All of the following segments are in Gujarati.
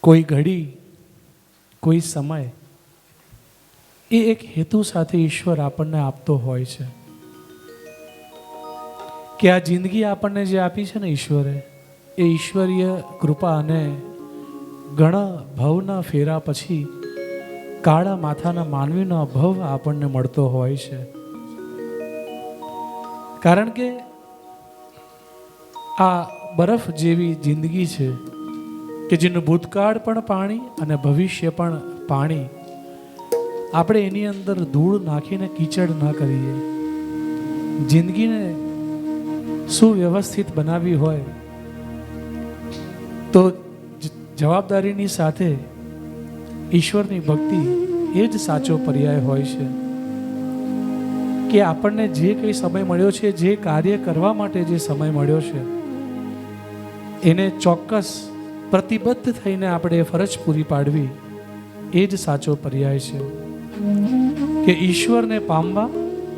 કોઈ ઘડી, કોઈ સમય એ એક હેતુ સાથે ઈશ્વર આપણને આપતો હોય છે કે આ જિંદગી આપણને જે આપી છે ને ઈશ્વરે, એ ઈશ્વરીય કૃપા અને ઘણા ભવના ફેરા પછી કાળા માથાના માનવીનો ભવ આપણને મળતો હોય છે. કારણ કે આ બરફ જેવી જિંદગી છે કે જેનું ભૂતકાળ પણ પાણી અને ભવિષ્ય પણ પાણી. આપણે એની અંદર ધૂળ નાખીને કીચડ ના કરીએ. જિંદગીને સુવ્યવસ્થિત બનાવી હોય તો જવાબદારીની સાથે ઈશ્વરની ભક્તિ એ જ સાચો પર્યાય હોય છે કે આપણને જે કંઈ સમય મળ્યો છે, જે કાર્ય કરવા માટે જે સમય મળ્યો છે, એને ચોક્કસ પ્રતિબદ્ધ થઈને આપણે ફરજ પૂરી પાડવી એ જ સાચો પર્યાય છે કે ઈશ્વરને પામવા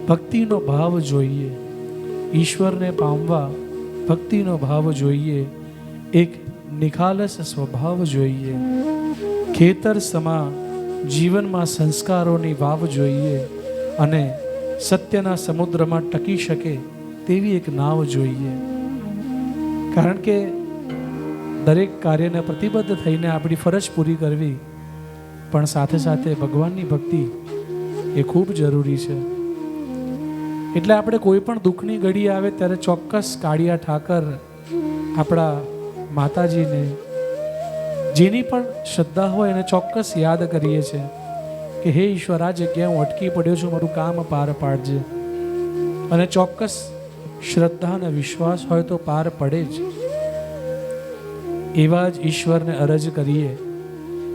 ભક્તિનો ભાવ જોઈએ. ઈશ્વરને પામવા ભક્તિનો ભાવ જોઈએ, એક નિખાલસ સ્વભાવ જોઈએ, ખેતર સમા જીવનમાં સંસ્કારોની વાવ જોઈએ અને સત્યના સમુદ્રમાં ટકી શકે તેવી એક નાવ જોઈએ. કારણ કે દરેક કાર્યને પ્રતિબદ્ધ થઈને આપણી ફરજ પૂરી કરવી, પણ સાથે સાથે ભગવાનની ભક્તિ એ ખૂબ જરૂરી છે. એટલે આપણે કોઈ પણ દુઃખની ઘડી આવે ત્યારે ચોક્કસ કાળિયા ઠાકર આપણા માતાજીને, જેની પણ શ્રદ્ધા હોય એને ચોક્કસ યાદ કરીએ છીએ કે હે ઈશ્વર, આ જગ્યાએ હું અટકી પડ્યો છું, મારું કામ પાર પાડજે. અને ચોક્કસ શ્રદ્ધા અને વિશ્વાસ હોય તો પાર પડે જ. એવા જ ઈશ્વરને અરજ કરીએ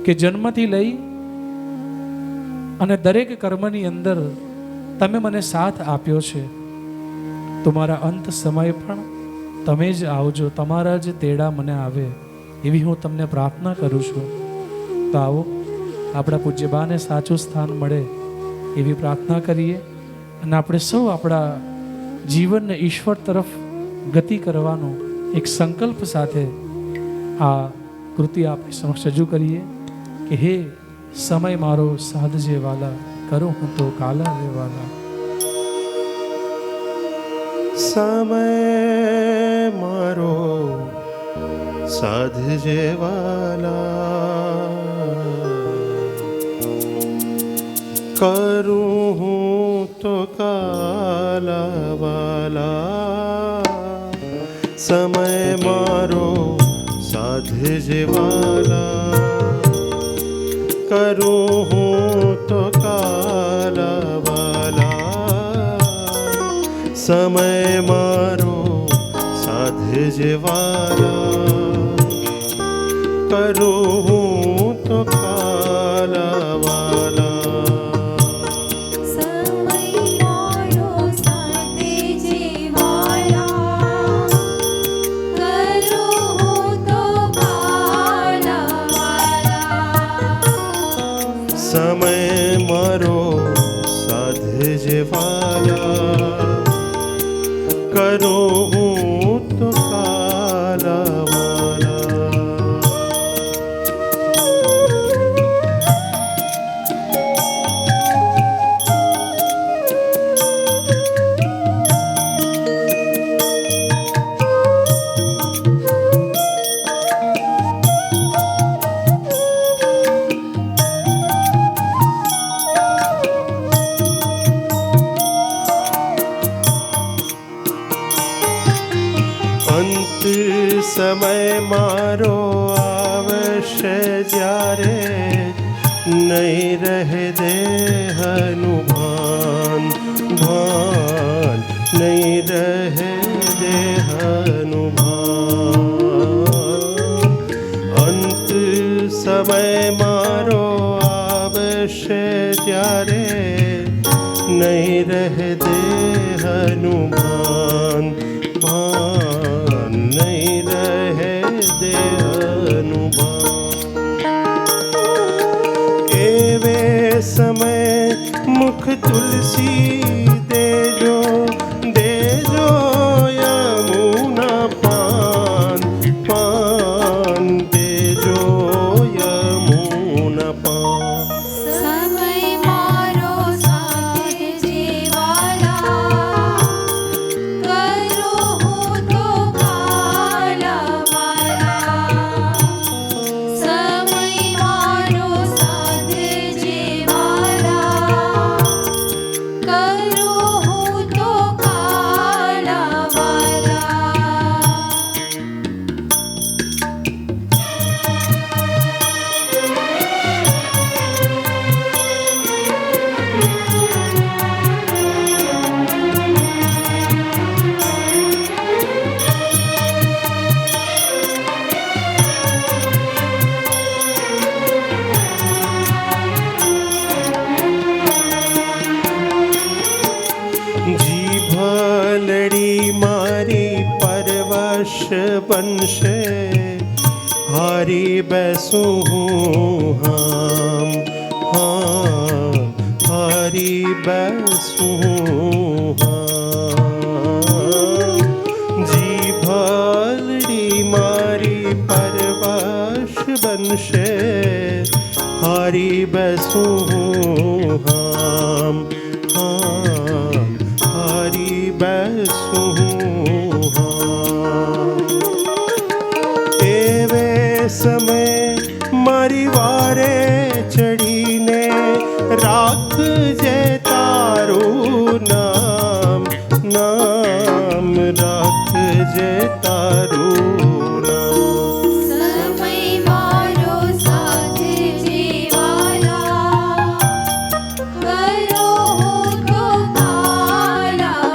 કે જન્મથી લઈ અને દરેક કર્મની અંદર તમે મને સાથ આપ્યો છે, તો મારા અંત સમય પણ તમે જ આવજો, તમારા જ તેડા મને આવે, એવી હું તમને પ્રાર્થના કરું છું. તો આવો આપણા પૂજ્યબાને સાચું સ્થાન મળે એવી પ્રાર્થના કરીએ અને આપણે સૌ આપણા જીવનને ઈશ્વર તરફ ગતિ કરવાનો એક સંકલ્પ સાથે આ કૃતિ આપણે સમક્ષ રજૂ કરીએ કે હે સમય મારો સાધજે વાલા, કરું હું તો કાલા રે વાલા. સમય મારો સાધજે વાલા, કરું હું તો કાલા વાલા. સમય મારો સાધજે વાલા, કરું હું તો કાલા વાલા. સમય મારો સાધજે વાલા, કરું હું તો કાલા વાલા. સમય મારો સાધજે વાલા, કરું હું તો કાલા વાલા. અંત સમય મારો આવશે જ્યારે, નહીં રહે દેહનું ભાન ભાન, નહીં રહે દેહનું ભાન. અંત સમય મારો આવશે ત્યારે, નહીં રહે દેહનું ભાન ભાન, નહીં રહે દેહનું ભાન. એવે સમય મુખ તુલસી દેજો દેજો, યમુના પાન પાન દેજો, बैसूं हूँ हाम हाम हारी बैसूं हूँ हाम जी भलड़ी मारी परवश बनशे हारी बैसूं हूँ हाम हाम हारी बैसूं हूँ हाम एवे समय मारी वारे चढ़ीने राख जे तारू नाम नाम राख जे तारू नाम સમય મારો સાથ જીવાલા કરો તો કાલાવાલા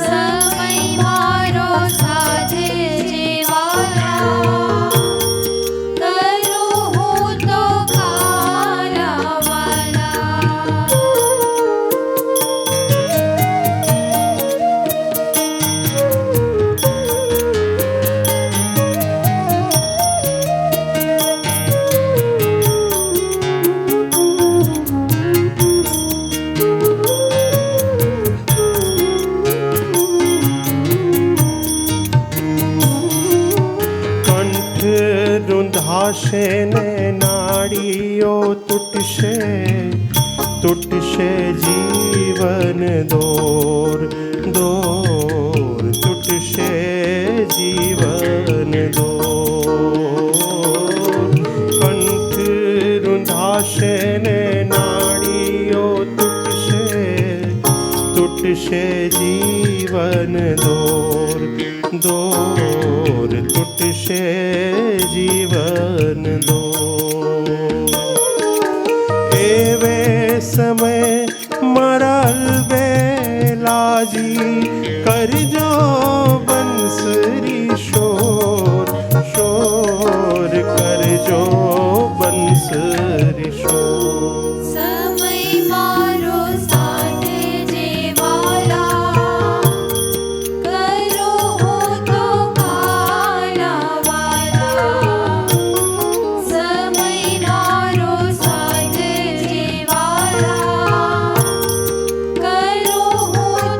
સમય મારો સાથ જીવાલા કરો તો કંઠ રૂંધાશે ને નાડીઓ તૂટશે તૂટશે જીવન દોર દોર તૂટશે જીવન દોર કંઠ રૂંધાશે ને નાડીઓ તૂટશે તૂટશે જીવન દોર દોર તૂટશે જીવન દોર એવે સમય મરલ બેલાજી કરજો બંસરી શોર શોર કરજો બંસરી શોર સમય મારો સાથ જીવાલા કરો તો કાલાવાલા સમય મારો સાથ જીવાલા કરો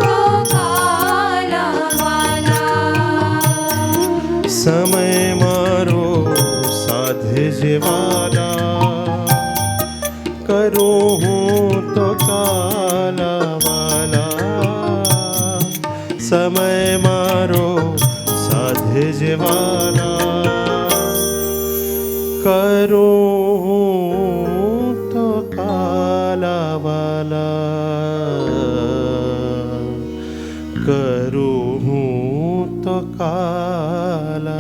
તો કાલાવાલા સમય મારો સાધ જેવાલા કરું હું તો કાલાવાલા સમય મારો સાધ જેવાલા કરું હું તો કાલાવાલા કરું હું તો કાલાવાલા